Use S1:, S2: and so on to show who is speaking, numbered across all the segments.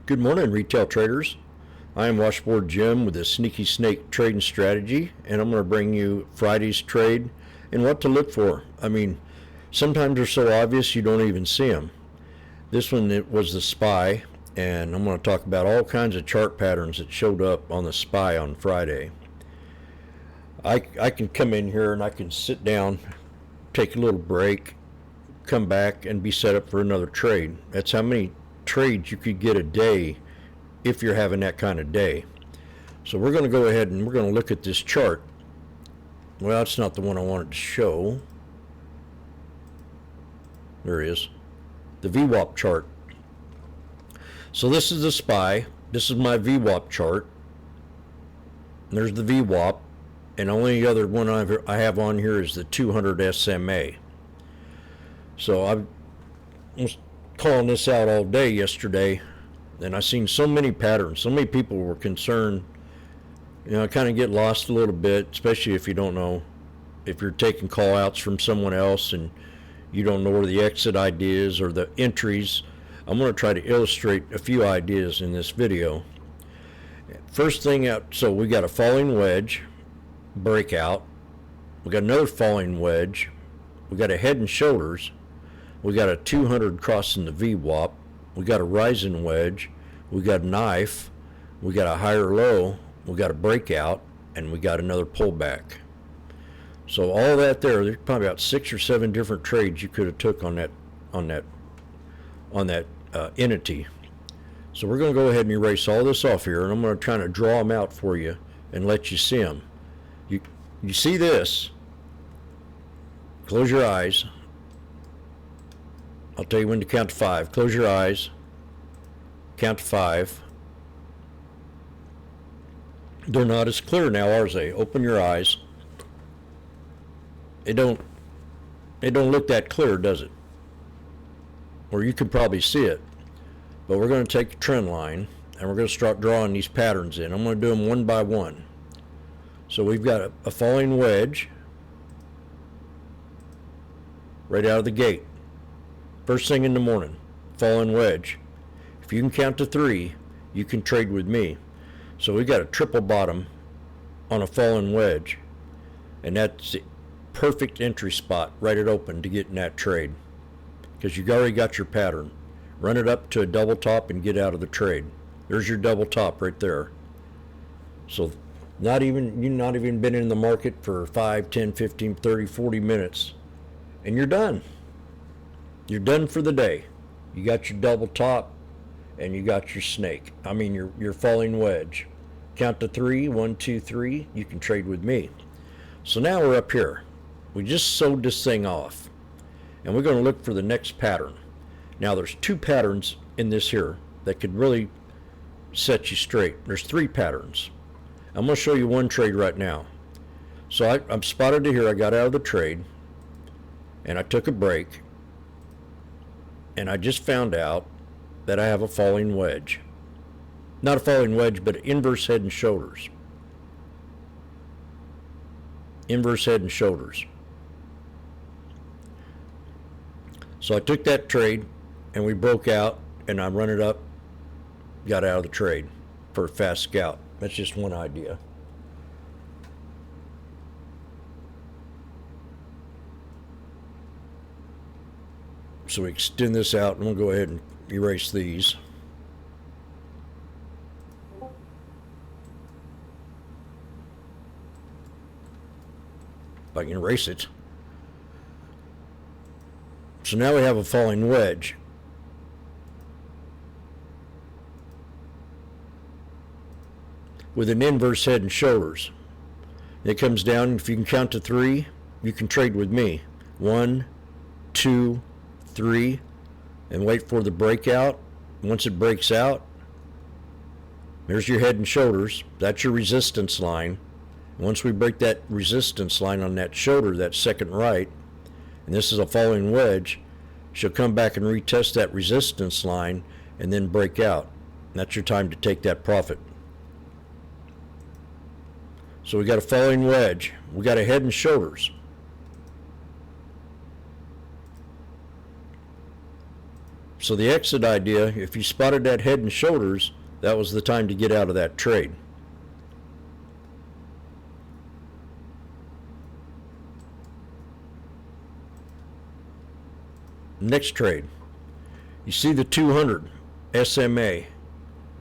S1: Good morning, retail traders. I am Washboardjim with a Sneaky Snake trading strategy, and I'm going to bring you Friday's trade and what to look for. Sometimes they're so obvious you don't even see them. This one, it was the SPY, and I'm going to talk about all kinds of chart patterns that showed up on the SPY on Friday. I can come in here and I can sit down, take a little break, come back and be set up for another trade. That's how many trades you could get a day if you're having that kind of day. So we're going to go ahead and we're going to look at this chart. Well, it's not the one I wanted to show. There it is, the VWAP chart. So this is the SPY. This is my VWAP chart. And there's the VWAP, and the only other one I have on here is the 200 SMA. So I was calling this out all day yesterday, and I seen so many patterns. So many people were concerned. Kind of get lost a little bit, especially if you don't know, if you're taking call outs from someone else and you don't know where the exit ideas or the entries. I'm going to try to illustrate a few ideas in this video. First thing out, so we got a falling wedge breakout. We got another falling wedge. We got a head and shoulders. We got a 200 crossing the VWAP. We got a rising wedge. We got a knife. We got a higher low. We got a breakout, and we got another pullback. So all that there's probably about 6 or 7 different trades you could have took on that entity. So we're going to go ahead and erase all this off here, and I'm going to try to draw them out for you and let you see them. You see this? Close your eyes. I'll tell you when to count to 5. Close your eyes. Count to 5. They're not as clear now, are they? Open your eyes. It don't look that clear, does it? Or you can probably see it. But we're going to take the trend line and we're going to start drawing these patterns in. I'm going to do them one by one. So we've got a falling wedge right out of the gate. First thing in the morning, falling wedge. If you can count to 3, you can trade with me. So we got a triple bottom on a falling wedge, and that's the perfect entry spot right at open to get in that trade, because you already got your pattern. Run it up to a double top and get out of the trade. There's your double top right there. So you've not even been in the market for 5, 10, 15, 30, 40 minutes, and you're done. You're done for the day. You got your double top and you got your snake. Your falling wedge. Count to 3, 1, 2, 3. You can trade with me. So now we're up here. We just sewed this thing off, and we're going to look for the next pattern. Now there's 2 patterns in this here that could really set you straight. There's 3 patterns. I'm going to show you one trade right now. So I'm spotted to here. I got out of the trade and I took a break, and I just found out that I have a falling wedge. Not a falling wedge, but inverse head and shoulders. Inverse head and shoulders. So I took that trade and we broke out, and I run it up, got out of the trade for a fast scout. That's just one idea. So we extend this out, and we'll go ahead and erase these. If I can erase it. So now we have a falling wedge. With an inverse head and shoulders. It comes down, if you can count to 3, you can trade with me. 1, 2, 3, and wait for the breakout. Once it breaks out, there's your head and shoulders. That's your resistance line. Once we break that resistance line on that shoulder, that second right, and this is a falling wedge, she'll come back and retest that resistance line and then break out. And that's your time to take that profit. So we got a falling wedge. We got a head and shoulders. So the exit idea, if you spotted that head and shoulders, that was the time to get out of that trade. Next trade, you see the 200 SMA,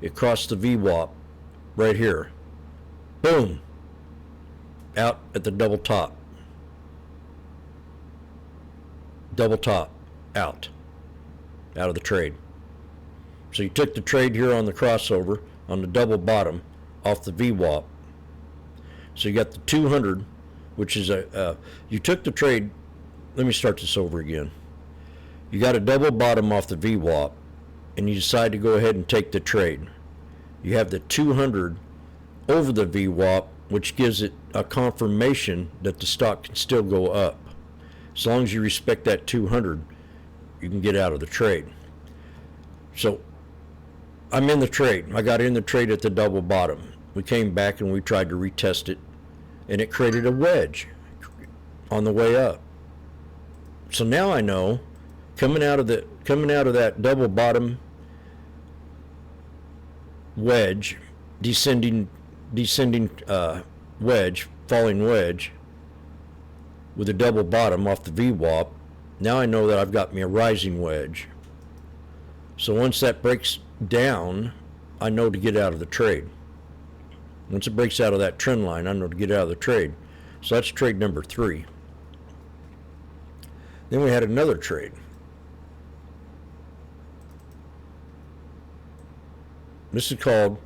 S1: it crossed the VWAP right here. Boom, out at the double top. Double top, out of the trade. So you took the trade here on the crossover on the double bottom off the VWAP. So you got the 200, which is you took the trade. Let me start this over again. You got a double bottom off the VWAP, and you decide to go ahead and take the trade. You have the 200 over the VWAP, which gives it a confirmation that the stock can still go up. As long as you respect that 200, you can get out of the trade. So I'm in the trade. I got in the trade at the double bottom. We came back and we tried to retest it, and it created a wedge on the way up. So now I know, coming out of that double bottom wedge, descending wedge, falling wedge with a double bottom off the VWAP, now I know that I've got me a rising wedge. So once that breaks down, I know to get out of the trade. Once it breaks out of that trend line, I know to get out of the trade. So that's trade number 3. Then we had another trade. This is called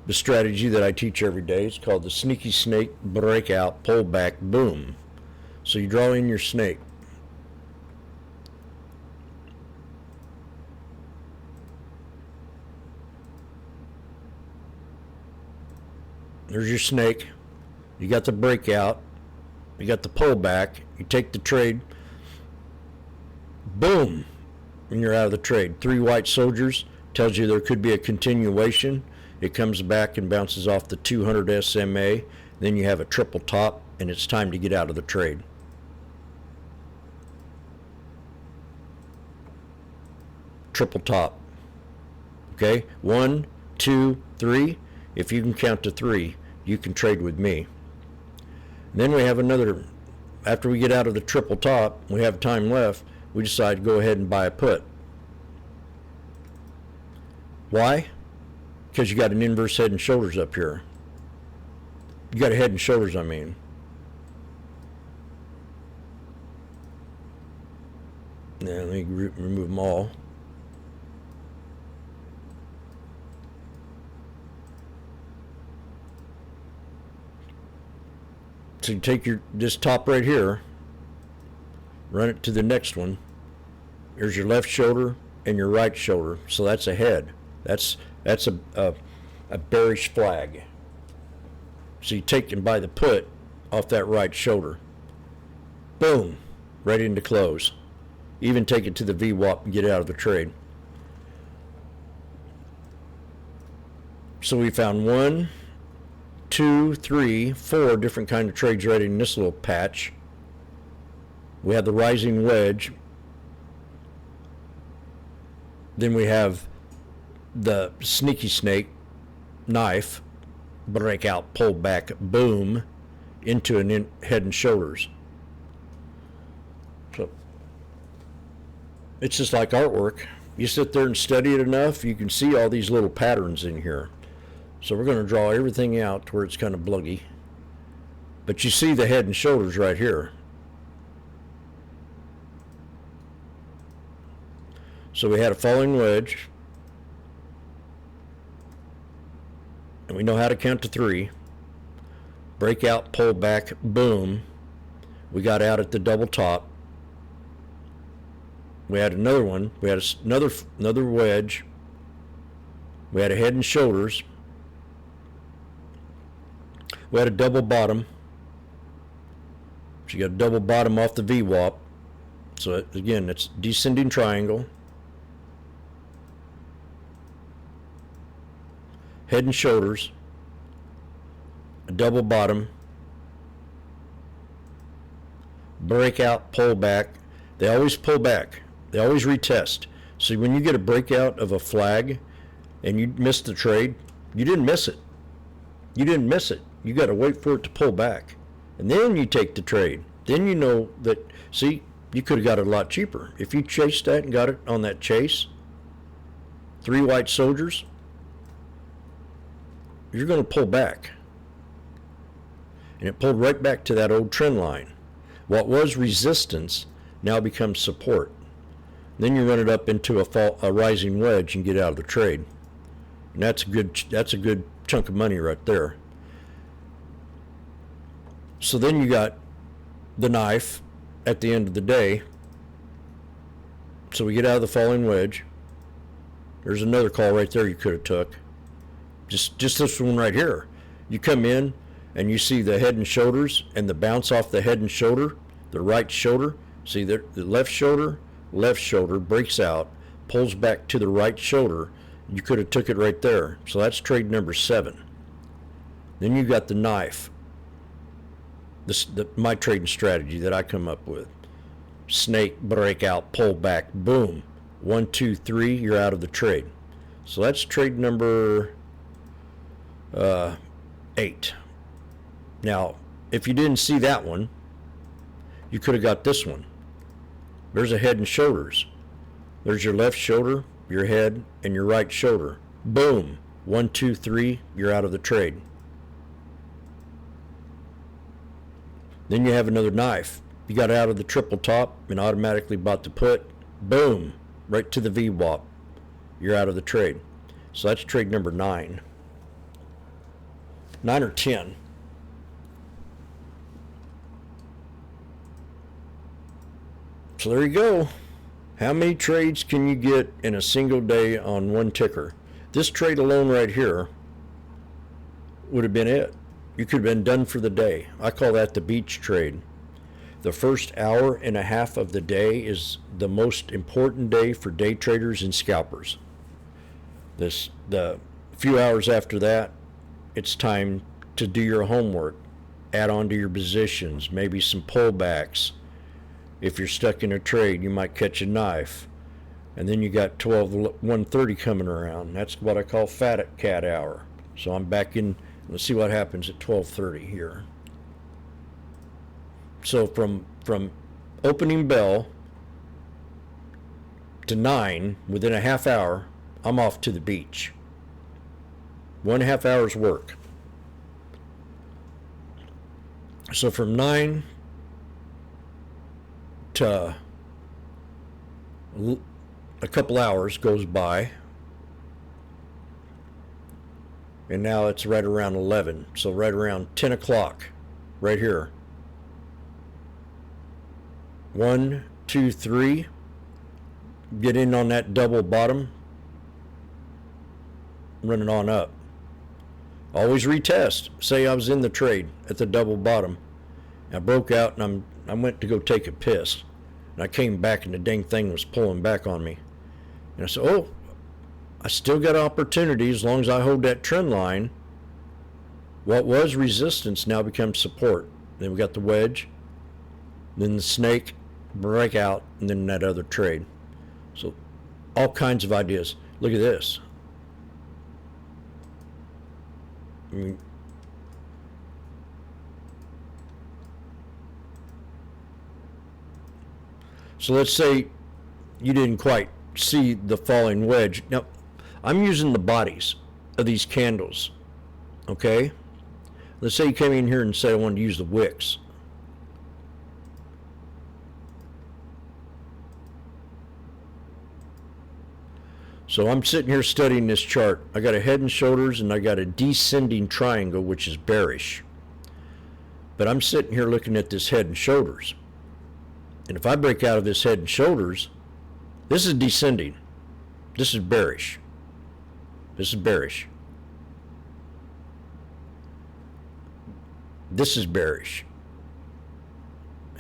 S1: the strategy that I teach every day. It's called the sneaky snake breakout pullback boom. So you draw in your snake. There's your snake. You got the breakout. You got the pullback. You take the trade. Boom. And you're out of the trade. 3 white soldiers tells you there could be a continuation. It comes back and bounces off the 200 SMA. Then you have a triple top, and it's time to get out of the trade. Triple top. Okay? 1, 2, 3. If you can count to 3, you can trade with me. And then we have another, after we get out of the triple top, we have time left, we decide to go ahead and buy a put. Why? Because you got an inverse head and shoulders up here. You got a head and shoulders, I mean. Now let me remove them all. So you take this top right here, run it to the next one. Here's your left shoulder and your right shoulder. So that's a head. That's a bearish flag. So you take and buy the put off that right shoulder. Boom, right into close. Even take it to the VWAP and get out of the trade. So we found 1, 2, 3, 4 different kind of trades right in this little patch. We have the rising wedge. Then we have the sneaky snake knife, breakout, pull back, boom, into an head and shoulders. So it's just like artwork. You sit there and study it enough, you can see all these little patterns in here. So we're going to draw everything out to where it's kind of bluggy. But you see the head and shoulders right here. So we had a falling wedge. And we know how to count to 3. Breakout, pull back, boom. We got out at the double top. We had another one. We had another wedge. We had a head and shoulders. We had a double bottom. So you got a double bottom off the VWAP. So again, it's descending triangle. Head and shoulders. A double bottom. Breakout, pull back. They always pull back. They always retest. See, when you get a breakout of a flag and you miss the trade, you didn't miss it. You didn't miss it. You got to wait for it to pull back. And then you take the trade. Then you know that, see, you could have got it a lot cheaper. If you chased that and got it on that chase, 3 white soldiers, you're going to pull back. And it pulled right back to that old trend line. What was resistance now becomes support. Then you run it up into a rising wedge and get out of the trade. And that's a good chunk of money right there. So then you got the knife at the end of the day. So we get out of the falling wedge. There's another call right there you could have took. Just this one right here. You come in and you see the head and shoulders and the bounce off the head and shoulder, the right shoulder. See the left shoulder breaks out, pulls back to the right shoulder. You could have took it right there. So that's trade number 7. Then you got the knife. My trading strategy that I come up with. Snake, breakout, pull back, boom. 1, 2, 3, you're out of the trade. So that's trade number 8. Now, if you didn't see that one, you could have got this one. There's a head and shoulders. There's your left shoulder, your head, and your right shoulder. Boom. 1, 2, 3, you're out of the trade. Then you have another knife. You got out of the triple top and automatically bought the put. Boom. Right to the VWAP. You're out of the trade. So that's trade number 9. 9 or 10. So there you go. How many trades can you get in a single day on one ticker? This trade alone right here would have been it. You could have been done for the day. I call that the beach trade. The first hour and a half of the day is the most important day for day traders and scalpers. The few hours after that, it's time to do your homework, add on to your positions, maybe some pullbacks. If you're stuck in a trade, you might catch a knife. And then you got 1:30 coming around. That's what I call fat cat hour. So I'm back in. Let's see what happens at 12:30 here. So from opening bell to 9, within a half hour, I'm off to the beach. 1.5 hours work. So from 9 to a couple hours goes by. And now it's right around 11. So right around 10 o'clock, right here. 1, 2, 3. Get in on that double bottom. Run it on up. Always retest. Say I was in the trade at the double bottom. I broke out and I went to go take a piss. And I came back and the dang thing was pulling back on me. And I said, oh, I still got opportunity as long as I hold that trend line. What was resistance now becomes support. Then we got the wedge, then the snake, breakout, and then that other trade. So all kinds of ideas. Look at this. I mean, so let's say you didn't quite see the falling wedge. Now, I'm using the bodies of these candles, okay? Let's say you came in here and said I wanted to use the wicks. So I'm sitting here studying this chart. I got a head and shoulders and I got a descending triangle, which is bearish. But I'm sitting here looking at this head and shoulders. And if I break out of this head and shoulders, this is descending. This is bearish. This is bearish. This is bearish.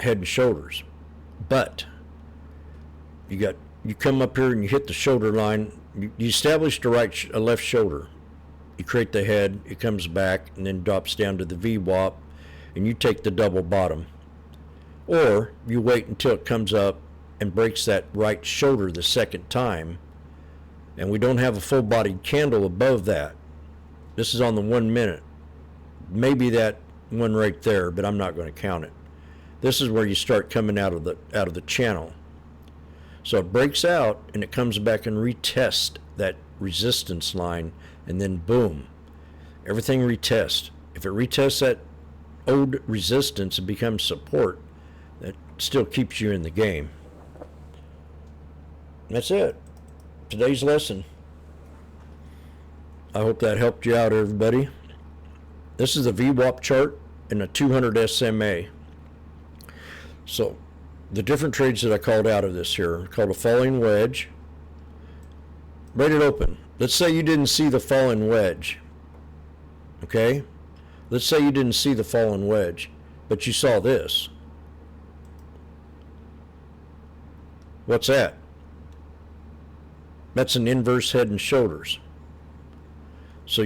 S1: Head and shoulders. But you come up here and you hit the shoulder line. You establish the a left shoulder. You create the head, it comes back and then drops down to the VWAP, and you take the double bottom. Or you wait until it comes up and breaks that right shoulder the second time, and we don't have a full-bodied candle above that. This is on the 1 minute. Maybe that one right there, but I'm not going to count it. This is where you start coming out of the channel. So it breaks out and it comes back and retests that resistance line, and then boom, everything retests. If it retests that old resistance and becomes support, that still keeps you in the game. That's it. Today's lesson. I hope that helped you out, everybody. This is a VWAP chart and a 200 SMA. So the different trades that I called out of this here are called a falling wedge. Break it open. Let's say you didn't see the falling wedge. Okay? Let's say you didn't see the fallen wedge, but you saw this. What's that? That's an inverse head and shoulders. So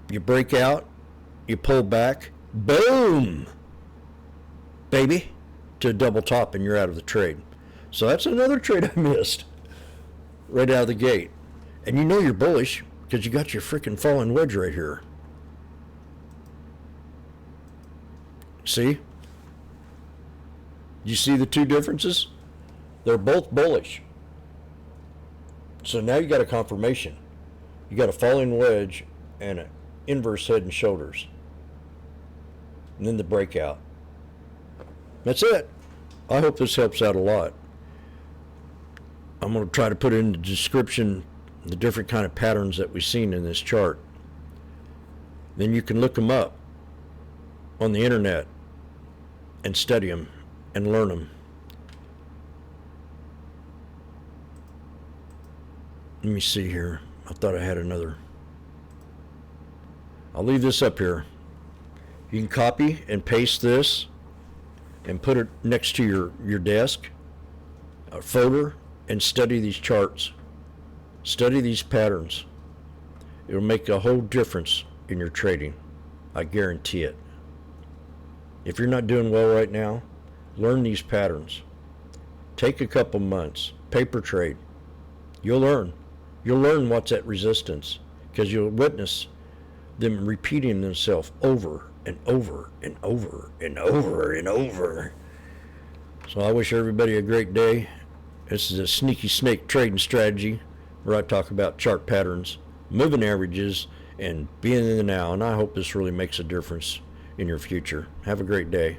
S1: you break out, you pull back, boom, baby, to a double top, and you're out of the trade. So that's another trade I missed right out of the gate. And you know you're bullish because you got your freaking fallen wedge right here. See? You see the two differences? They're both bullish. So now you got a confirmation. You got a falling wedge and an inverse head and shoulders. And then the breakout. That's it. I hope this helps out a lot. I'm going to try to put in the description the different kind of patterns that we've seen in this chart. Then you can look them up on the internet and study them and learn them. Let me see here. I thought I had another. I'll leave this up here. You can copy and paste this and put it next to your desk, a folder, and study these charts. Study these patterns. It'll make a whole difference in your trading. I guarantee it. If you're not doing well right now, learn these patterns. Take a couple months. Paper trade. You'll learn. You'll learn what's at resistance because you'll witness them repeating themselves over and over and over and over and over. So I wish everybody a great day. This is a sneaky snake trading strategy where I talk about chart patterns, moving averages, and being in the now. And I hope this really makes a difference in your future. Have a great day.